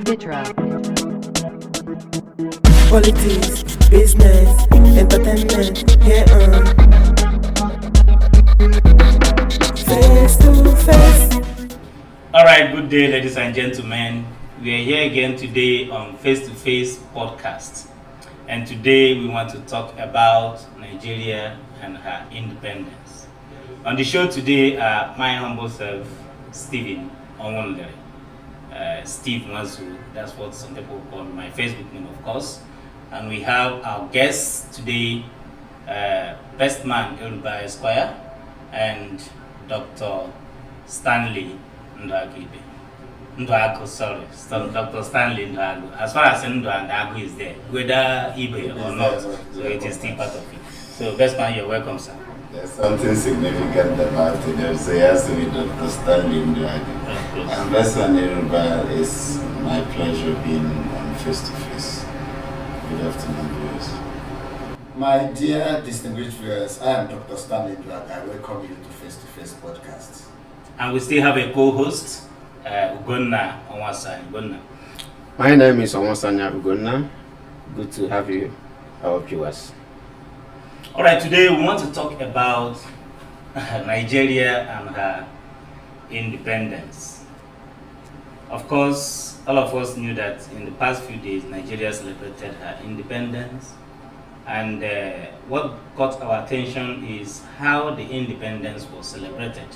Ditra. Politics, business, entertainment, here on Face to Face. Alright, good day, ladies and gentlemen. We are here again today on Face to Face podcast. And today we want to talk about Nigeria and her independence. On the show today are my humble self, Stephen Onwonlere. Steve Mazu, that's what some people call my Facebook name, of course. And we have our guests today, Best Man Yoruba Esquire and Dr. Stanley Ndwagibe. Ndwago, sorry, Dr. Stanley Ndwago. As far as Ndwago is there, whether Ibe or not, so it is still part of it. So, Best Man, you're welcome, sir. There's something significant about it. So it has to be Dr. Stanley Ndwago. And Best Man Yoruba, is my pleasure being on Face to Face. Good afternoon, viewers. My dear distinguished viewers, I am Dr. Stanley Ndwago. I welcome you to Face podcast. And we still have a co-host, Ugonna Onwasanya. Ugonna. My name is Onwasanya Ugonna. Good to have you, our viewers. Alright, today we want to talk about Nigeria and her independence. Of course, all of us knew that in the past few days, Nigeria celebrated her independence. And what caught our attention is how the independence was celebrated.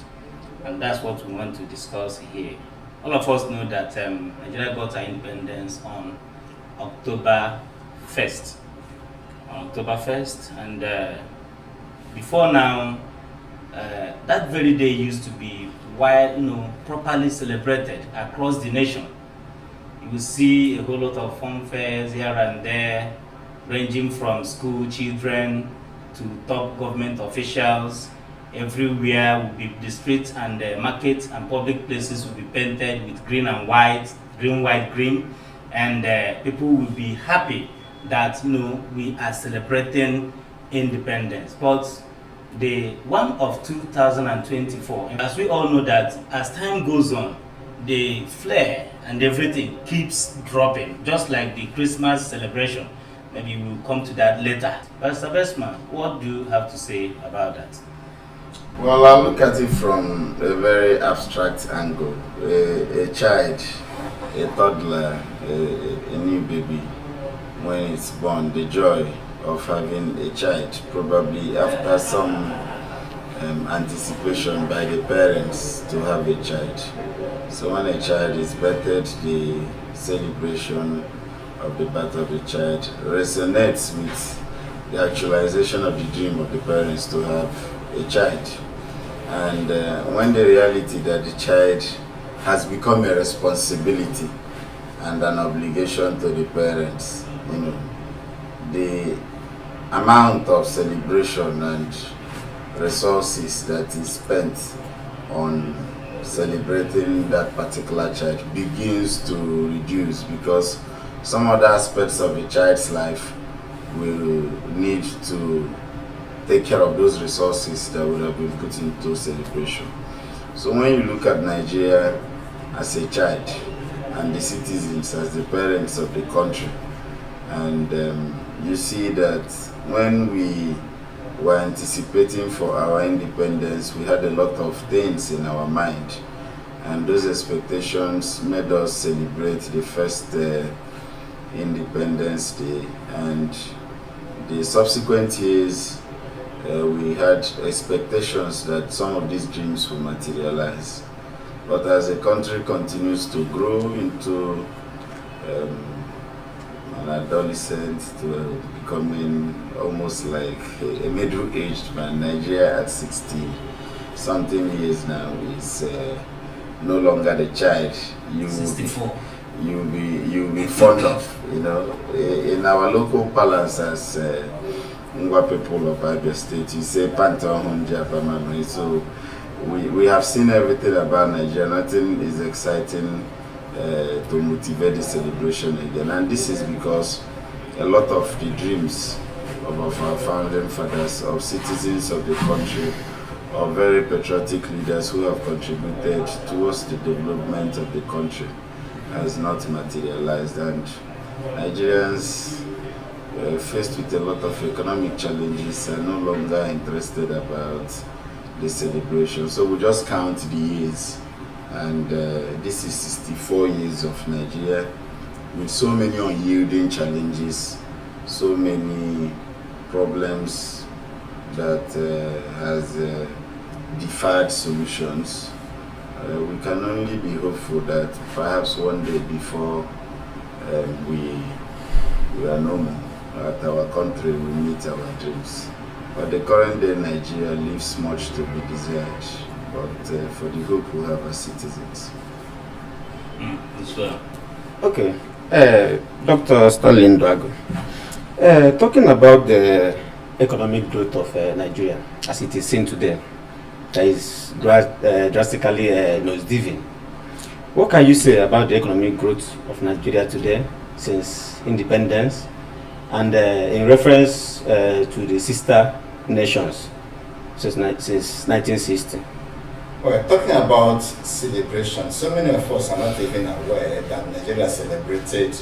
And that's what we want to discuss here. All of us know that Nigeria got her independence on October 1st. And before now, that very day used to be properly celebrated across the nation. You will see a whole lot of fun fairs here and there, ranging from school children to top government officials. Everywhere will be the streets and the markets and public places will be painted with green and white, green, white, green, and people will be happy that we are celebrating independence. But the one of 2024, as we all know that as time goes on, the flair and everything keeps dropping, just like the Christmas celebration. Maybe we'll come to that later. Pastor Bestman, what do you have to say about that? Well, I'll look at it from a very abstract angle. A child, a toddler, a new baby, when it's born, the joy of having a child, probably after some anticipation by the parents to have a child. So when a child is birthed, the celebration of the birth of the child resonates with the actualization of the dream of the parents to have a child. And when the reality that the child has become a responsibility and an obligation to the parents, the amount of celebration and resources that is spent on celebrating that particular child begins to reduce, because some other aspects of a child's life will need to take care of those resources that would have been put into celebration. So when you look at Nigeria as a child and the citizens as the parents of the country, and you see that when we were anticipating for our independence, we had a lot of things in our mind, and those expectations made us celebrate the first Independence Day, and the subsequent years we had expectations that some of these dreams will materialize. But as the country continues to grow into an adolescent to becoming almost like a middle-aged man, Nigeria at 60-something years now is no longer the child you'll be fond of. In our local parlance as Ngwa people of Abia State, you say Panta Honja Pamamri. So we have seen everything about Nigeria. Nothing is exciting to motivate the celebration again. And this is because a lot of the dreams of our founding fathers, of citizens of the country, of very patriotic leaders who have contributed towards the development of the country has not materialized, and Nigerians faced with a lot of economic challenges are no longer interested about the celebration. So we just count the years, and this is 64 years of Nigeria with so many unyielding challenges, so many problems that has defied solutions. We can only be hopeful that perhaps one day before we are no more, that our country will meet our dreams. But the current day Nigeria leaves much to be desired, but for the hope we have as citizens. As well. Okay, Dr. Stanley Ndwago, talking about the economic growth of Nigeria as it is seen today, that is drastically nosediving. What can you say about the economic growth of Nigeria today since independence, and in reference to the sister nations since 1960? Well, talking about celebration, so many of us are not even aware that Nigeria celebrated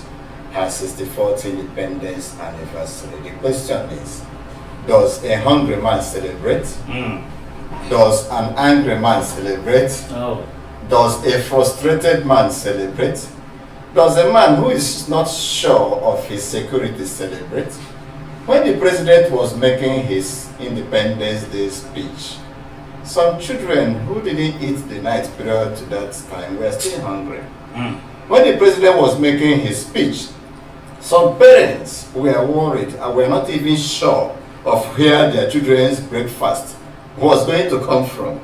her 64th independence anniversary. The question is, does a hungry man celebrate? Does an angry man celebrate? Oh. Does a frustrated man celebrate? Does a man who is not sure of his security celebrate? When the president was making his Independence Day speech, some children who didn't eat the night prior to that time were still hungry. When the president was making his speech, some parents were worried and were not even sure of where their children's breakfast was going to come from.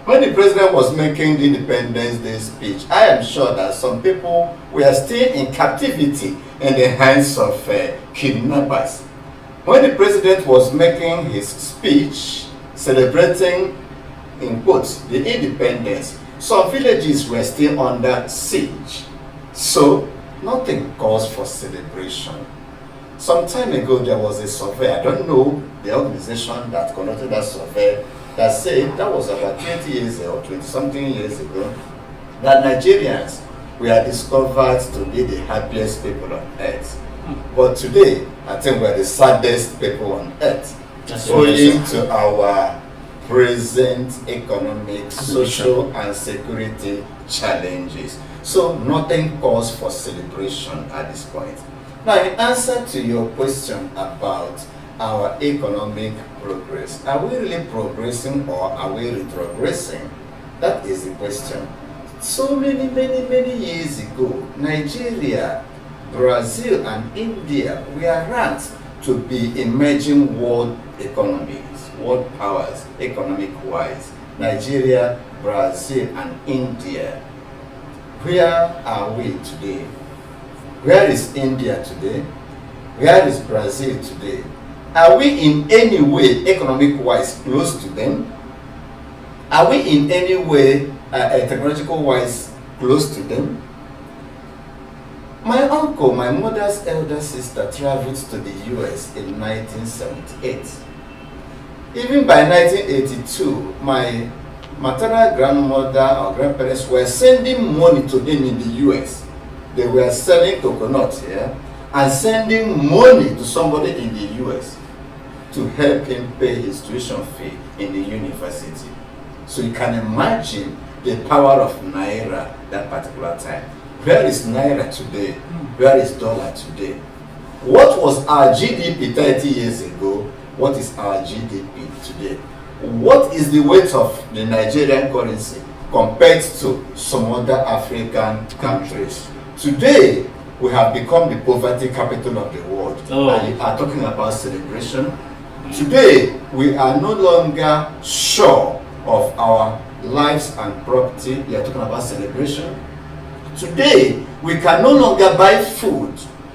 When the president was making the Independence Day speech, I am sure that some people were still in captivity in the hands of kidnappers. When the president was making his speech celebrating, in quotes, the independence, some villages were still under siege. So nothing calls for celebration. Some time ago there was a survey, I don't know the organization that conducted that survey, that said, that was about 20 years or 20 something years ago, that Nigerians were discovered to be the happiest people on earth. But today, I think we're the saddest people on earth, owing to our present economic, social, and security challenges. So nothing calls for celebration at this point. Now, in answer to your question about our economic progress, are we really progressing or are we retrogressing? That is the question. So many years ago, Nigeria, Brazil, and India were ranked to be emerging world economies, world powers, economic-wise. Nigeria, Brazil, and India. Where are we today? Where is India today? Where is Brazil today? Are we in any way, economic-wise, close to them? Are we in any way, technological-wise, close to them? My uncle, my mother's elder sister, traveled to the US in 1978. Even by 1982, my maternal grandmother or grandparents were sending money to him in the US. They were selling coconuts here and sending money to somebody in the US to help him pay his tuition fee in the university. So you can imagine the power of Naira that particular time. Where is Naira today? Where is dollar today? What was our GDP 30 years ago? What is our GDP today? What is the weight of the Nigerian currency compared to some other African countries? Today, we have become the poverty capital of the world. And you are talking about celebration. Today, we are no longer sure of our lives and property. You are talking about celebration. Today, we can no longer buy food.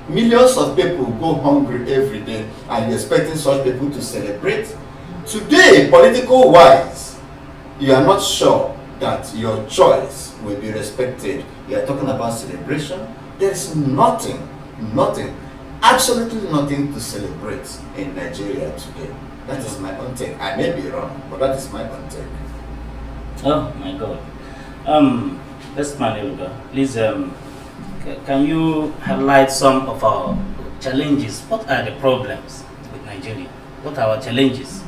Millions of people go hungry every day, and you're expecting such people to celebrate. Today, political wise, you are not sure that your choice will be respected. You are talking about celebration. There is nothing, absolutely nothing to celebrate in Nigeria today. That is my own take. I may be wrong, but that is my own take. Oh my God. Let's Maneluga, please, can you highlight some of our challenges? What are the problems with Nigeria? What are our challenges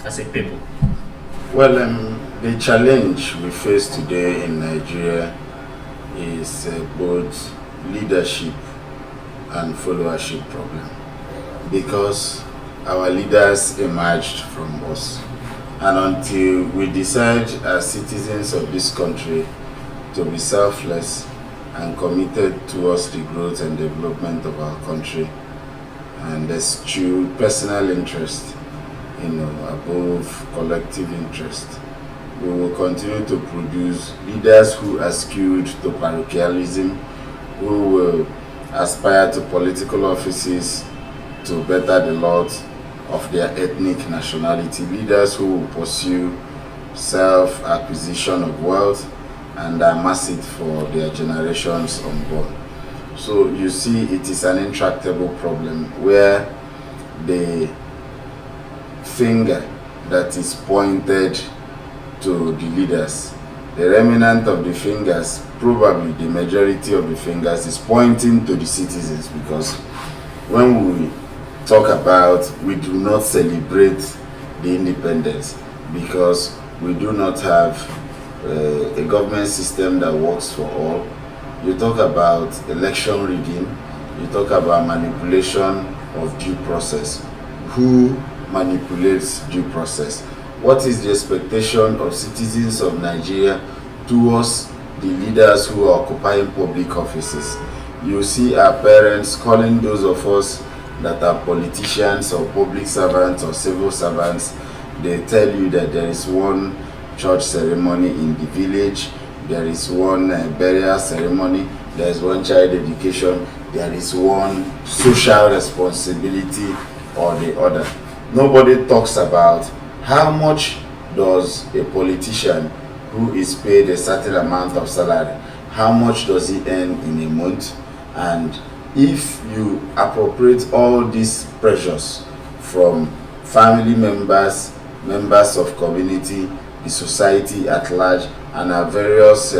as a people? Well, the challenge we face today in Nigeria is both leadership and followership problem, because our leaders emerged from us, and until we decide as citizens of this country to be selfless and committed towards the growth and development of our country, and eschew personal interest, above collective interest, we will continue to produce leaders who are skewed to parochialism, who will aspire to political offices to better the lot of their ethnic nationality, leaders who will pursue self-acquisition of wealth and amass it for their generations unborn. So you see, it is an intractable problem where the finger that is pointed to the leaders, the remnant of the fingers, probably the majority of the fingers, is pointing to the citizens, because when we talk about, we do not celebrate the independence because we do not have a government system that works for all. You talk about election rigging, you talk about manipulation of due process. Who manipulates due process? What is the expectation of citizens of Nigeria towards the leaders who are occupying public offices? You see our parents calling those of us that are politicians or public servants or civil servants. They tell you that there is one church ceremony in the village, there is one burial ceremony, there is one child education, there is one social responsibility or the other. Nobody talks about how much does a politician who is paid a certain amount of salary, how much does he earn in a month? And if you appropriate all these pressures from family members, members of community, the society at large, and our various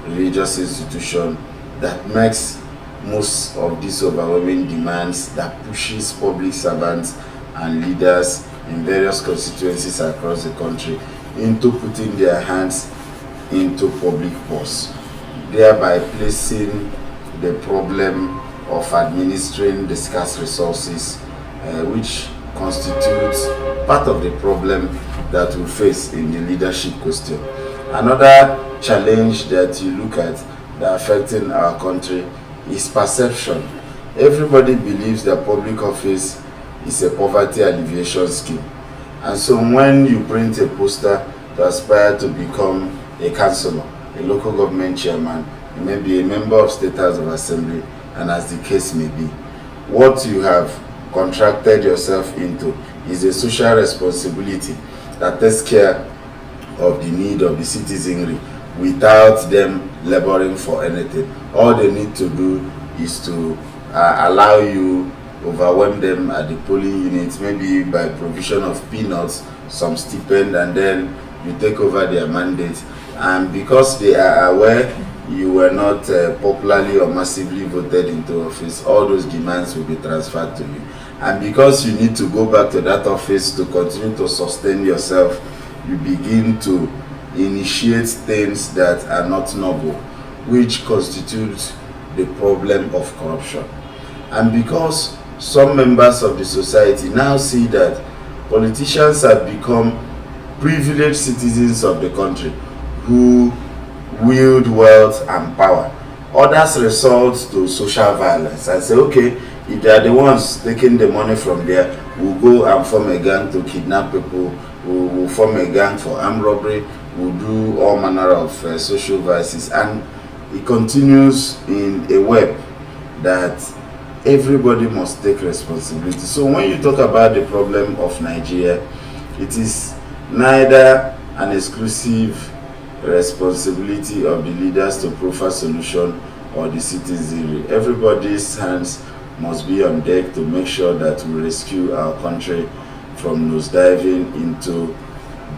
religious institutions, that makes most of these overwhelming demands that pushes public servants and leaders in various constituencies across the country into putting their hands into public purse, thereby placing the problem of administering the scarce resources, which constitutes part of the problem that we face in the leadership question. Another challenge that you look at that affecting our country is perception. Everybody believes that public office is a poverty alleviation scheme. And so when you print a poster to aspire to become a councillor, a local government chairman, you may be a member of State House of Assembly, and as the case may be, what you have contracted yourself into is a social responsibility that takes care of the need of the citizenry without them laboring for anything. All they need to do is to allow you, overwhelm them at the polling units, maybe by provision of peanuts, some stipend, and then you take over their mandate. And because they are aware you were not popularly or massively voted into office, all those demands will be transferred to you. And because you need to go back to that office to continue to sustain yourself, you begin to initiate things that are not noble, which constitutes the problem of corruption. And because some members of the society now see that politicians have become privileged citizens of the country who wield wealth and power, others resort to social violence and say, okay, if they are the ones taking the money from there, we'll go and form a gang to kidnap people, we'll form a gang for armed robbery, we'll do all manner of social vices. And it continues in a web that everybody must take responsibility. So when you talk about the problem of Nigeria, it is neither an exclusive responsibility of the leaders to proffer solution or the citizenry. Everybody's hands must be on deck to make sure that we rescue our country from nosediving into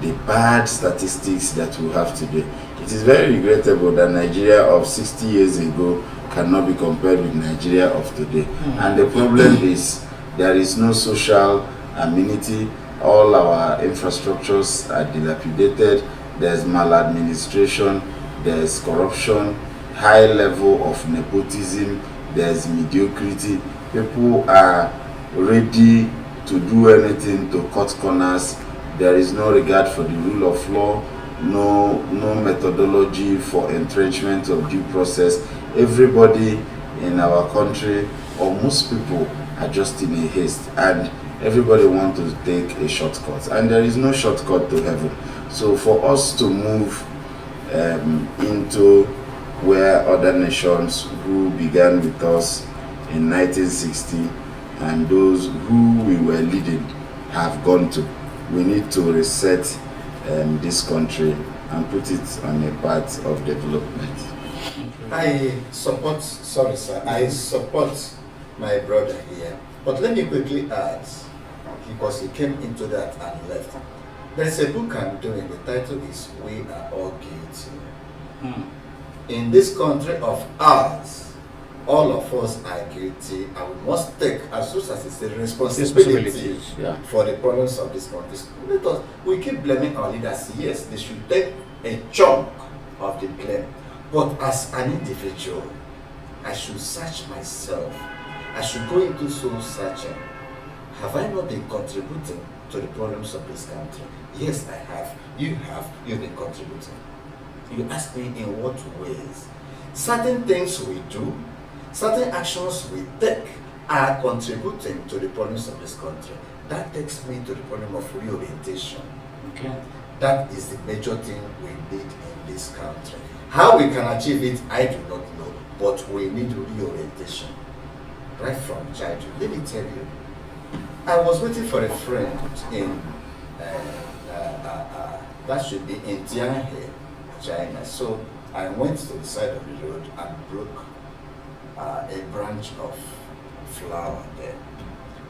the bad statistics that we have today. It is very regrettable that Nigeria of 60 years ago cannot be compared with Nigeria of today. And the problem is there is no social amenity. All our infrastructures are dilapidated. There's maladministration, there's corruption, high level of nepotism, there's mediocrity. People are ready to do anything to cut corners. There is no regard for the rule of law, no methodology for entrenchment of due process. Everybody in our country, or most people, are just in a haste, and everybody wants to take a shortcut, and there is no shortcut to heaven. So for us to move into where other nations who began with us in 1960 and those who we were leading have gone to, we need to reset this country and put it on a path of development. I support my brother here, but let me quickly add, because he came into that and left. There's a book I'm doing, the title is We Are All Guilty. In this country of ours, all of us are guilty, and we must take, as soon as it's a responsibility for the problems of this country. We keep blaming our leaders. Yes, they should take a chunk of the blame, but as an individual, I should search myself. I should go into soul searching. Have I not been contributing to the problems of this country? Yes, I have. You have. You've been contributing. You ask me in what ways? Certain things we do, certain actions we take are contributing to the problems of this country. That takes me to the problem of reorientation. Okay. That is the major thing we need in this country. How we can achieve it, I do not know, but we need reorientation. Right from childhood. Let me tell you, I was waiting for a friend in, that should be in Tianhe, China. So I went to the side of the road and broke a branch of flower there.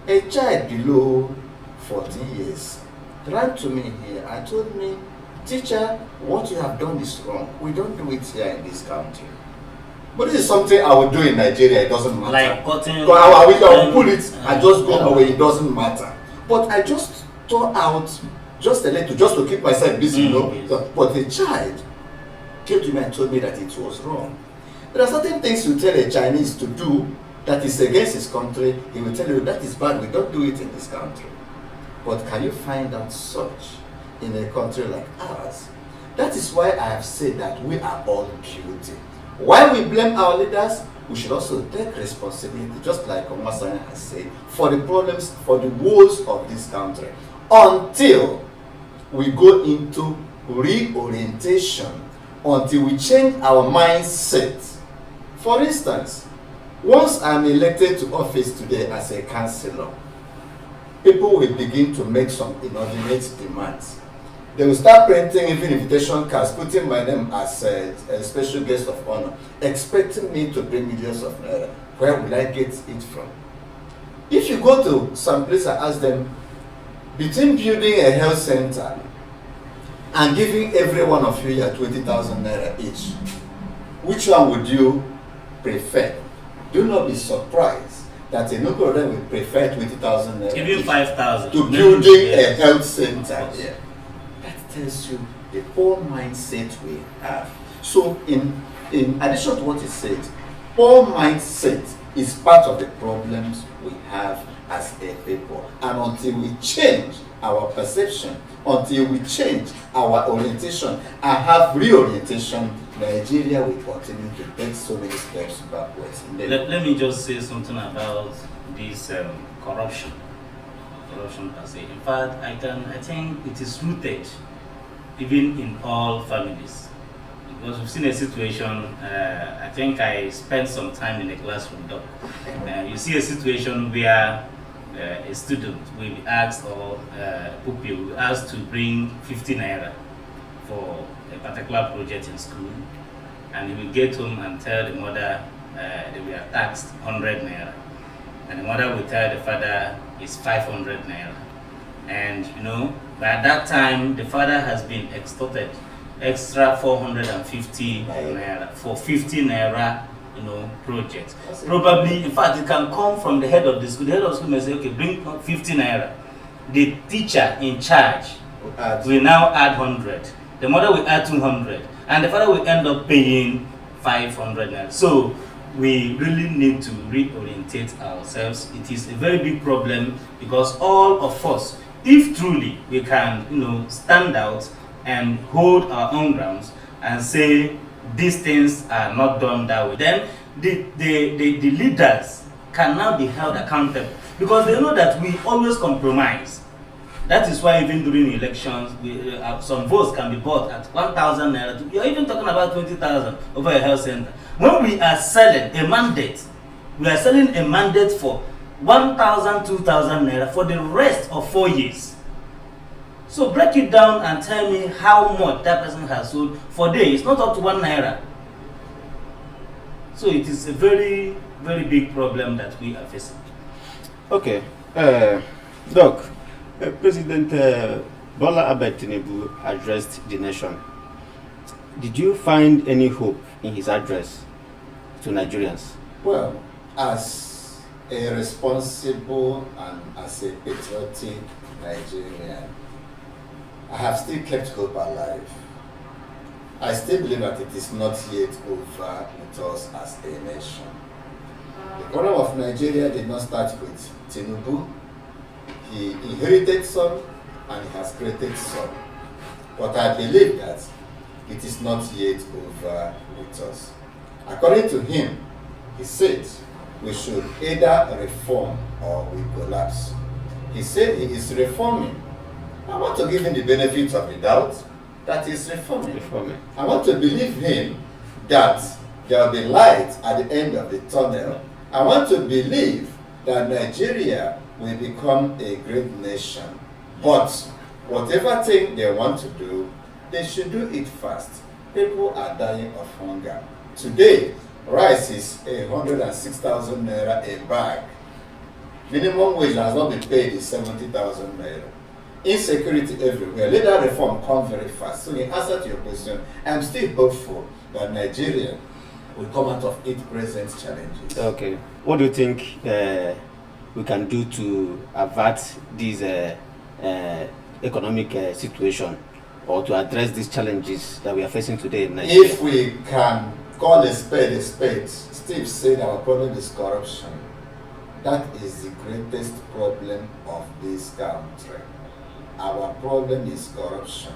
A child below 14 years ran to me here and told me, "Teacher, what you have done is wrong. We don't do it here in this country." But this is something I would do in Nigeria, it doesn't matter. Like cutting. So I will pull it and just go away, it doesn't matter. But I just tore out just a little, just to keep myself busy, you know. Yes. But the child came to me and told me that it was wrong. There are certain things you tell a Chinese to do that is against his country, he will tell you that is bad, we don't do it in this country. But can you find out such in a country like ours? That is why I have said that we are all guilty. While we blame our leaders, we should also take responsibility, just like Omasanya has said, for the problems, for the woes of this country, until we go into reorientation, until we change our mindset. For instance, once I'm elected to office today as a councillor, people will begin to make some inordinate demands. They will start printing even invitation cards, putting my name as a special guest of honor, expecting me to bring millions of naira. Where will I get it from? If you go to some place and ask them, between building a health center and giving every one of you 20,000 naira each, which one would you prefer? Do not be surprised that a number of them will prefer 20,000 naira Even 5,000 to building a health center here. That tells you the poor mindset we have. So in addition to what he said, poor mindset is part of the problems we have as a people. And until we change our perception, until we change our orientation and have reorientation, Nigeria will continue to take so many steps backwards. Let me just say something about this corruption per se. In fact, I think it is rooted even in all families, because we've seen a situation. I think I spent some time in the classroom. You see a situation where a student will be asked, or pupil will be asked to bring 50 naira for a particular project in school, and he will get home and tell the mother they were taxed 100 naira, and the mother will tell the father it's 500 naira, And by that time the father has been extorted extra 450 naira for 50 naira project. Probably, in fact, it can come from the head of the school. The head of the school may say, okay, bring 50 naira. The teacher in charge will now add 100. The mother will add 200. And the father will end up paying 500 naira. So we really need to reorientate ourselves. It is a very big problem because all of us, if truly we can, stand out and hold our own grounds and say these things are not done that way, then the leaders can now be held accountable because they know that we always compromise. That is why even during elections, some votes can be bought at 1,000 naira. You're even talking about 20,000 over a health center. When we are selling a mandate, for 1,000, 2,000 naira for the rest of 4 years. So break it down and tell me how much that person has sold for day. It's not up to 1 naira. So it is a very, very big problem that we are facing. Okay, Doc, President Bola Ahmed Tinubu addressed the nation. Did you find any hope in his address to Nigerians? Well, as a responsible and as a patriotic Nigerian, I have still kept hope alive. I still believe that it is not yet over with us as a nation. The problem of Nigeria did not start with Tinubu. He inherited some and he has created some. But I believe that it is not yet over with us. According to him, he said we should either reform or we collapse. He said he is reforming. I want to give him the benefit of the doubt that he is reforming. I want to believe him that there will be light at the end of the tunnel. I want to believe that Nigeria will become a great nation. But whatever thing they want to do, they should do it fast. People are dying of hunger. Today, rice is 106,000 naira a bag. Minimum wage has not been paid is 70,000 naira. Insecurity everywhere. Let that reform come very fast. So in answer to your question, I'm still hopeful that Nigeria will come out of its present challenges. Okay. What do you think we can do to avert this economic situation or to address these challenges that we are facing today in Nigeria? If we can call a spade a spade, Steve said our problem is corruption. That is the greatest problem of this country. Our problem is corruption.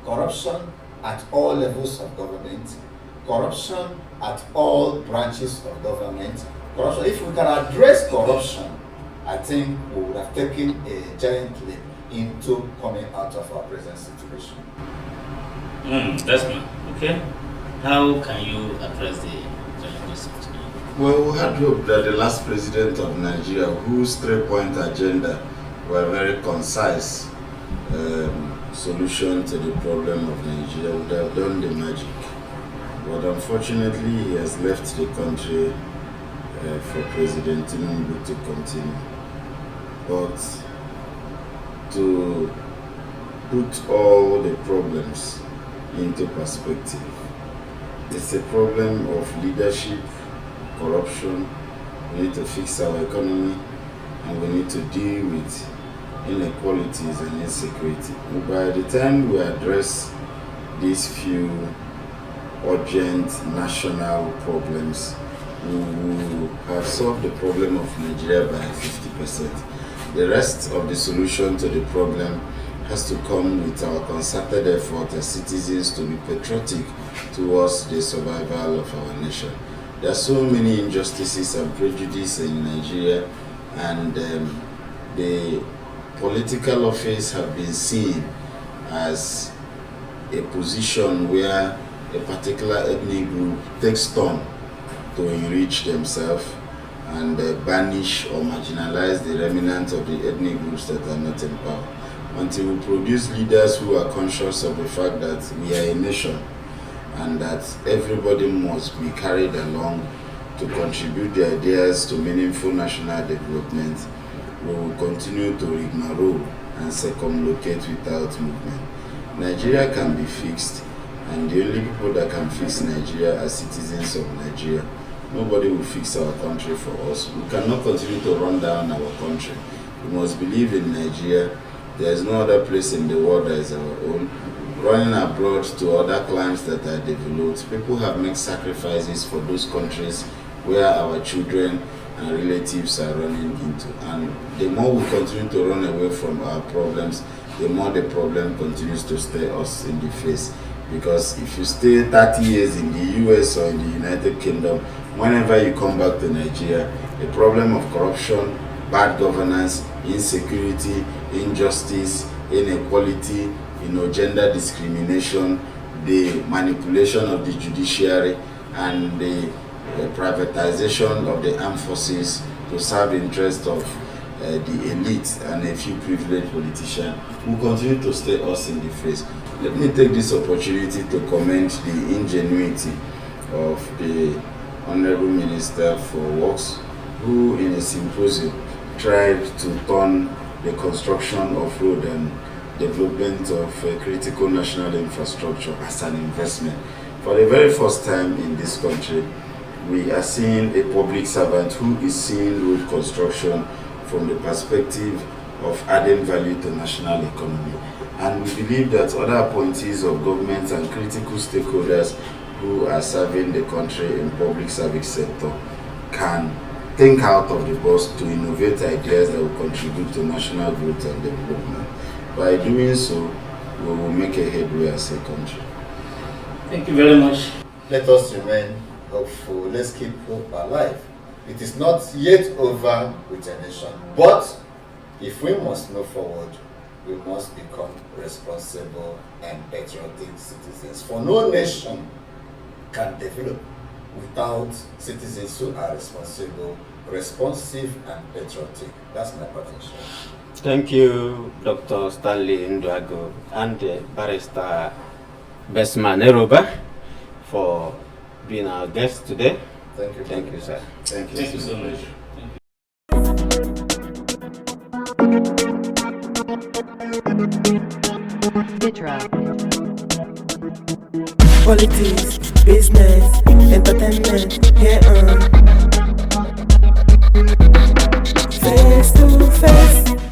Corruption at all levels of government, corruption at all branches of government. Corruption. If we can address corruption, I think we would have taken a giant leap into coming out of our present situation. Desmond, okay. How can you address the challenges of today? Well, we had hope that the last president of Nigeria, whose 3-point agenda were very concise solution to the problem of Nigeria, would have done the magic. But unfortunately, he has left the country for President Tinubu to continue. But to put all the problems into perspective, it's a problem of leadership, corruption. We need to fix our economy, and we need to deal with inequalities and insecurity. By the time we address these few urgent national problems, we will have solved the problem of Nigeria by 50%. The rest of the solution to the problem has to come with our concerted effort as citizens to be patriotic towards the survival of our nation. There are so many injustices and prejudice in Nigeria, and the political office have been seen as a position where a particular ethnic group takes turn to enrich themselves and banish or marginalize the remnants of the ethnic groups that are not in power. Until we produce leaders who are conscious of the fact that we are a nation and that everybody must be carried along to contribute their ideas to meaningful national development, we will continue to rigmarole and circumlocate without movement. Nigeria can be fixed, and the only people that can fix Nigeria are citizens of Nigeria. Nobody will fix our country for us. We cannot continue to run down our country. We must believe in Nigeria. There is no other place in the world that is our own. Running abroad to other climes that are developed, people have made sacrifices for those countries where our children and relatives are running into. And the more we continue to run away from our problems, the more the problem continues to stare us in the face. Because if you stay 30 years in the US or in the United Kingdom, whenever you come back to Nigeria, the problem of corruption, bad governance, insecurity, injustice, inequality, gender discrimination, the manipulation of the judiciary, and the privatization of the armed forces to serve the interest of the elite and a few privileged politicians will continue to stare us in the face. Let me take this opportunity to commend the ingenuity of the Honorable Minister for Works, who in a symposium tried to turn the construction of road and development of critical national infrastructure as an investment. For the very first time in this country, we are seeing a public servant who is seeing road construction from the perspective of adding value to national economy. And we believe that other appointees of government and critical stakeholders who are serving the country in public service sector can think out of the box to innovate ideas that will contribute to national growth and development. By doing so, we will make a headway as a country. Thank you very much. Let us remain hopeful. Let's keep hope alive. It is not yet over with a nation, but if we must move forward, we must become responsible and patriotic citizens. For no nation can develop without citizens who are responsible, responsive, and patriotic. That's my potential. Thank you, Dr. Stanley Ndwago and Barrister Besman Eroba, for being our guest today. Thank you. Thank you, sir. Thank you. Thank you so much. Vitra. Politics, business, entertainment, here on Face to Face.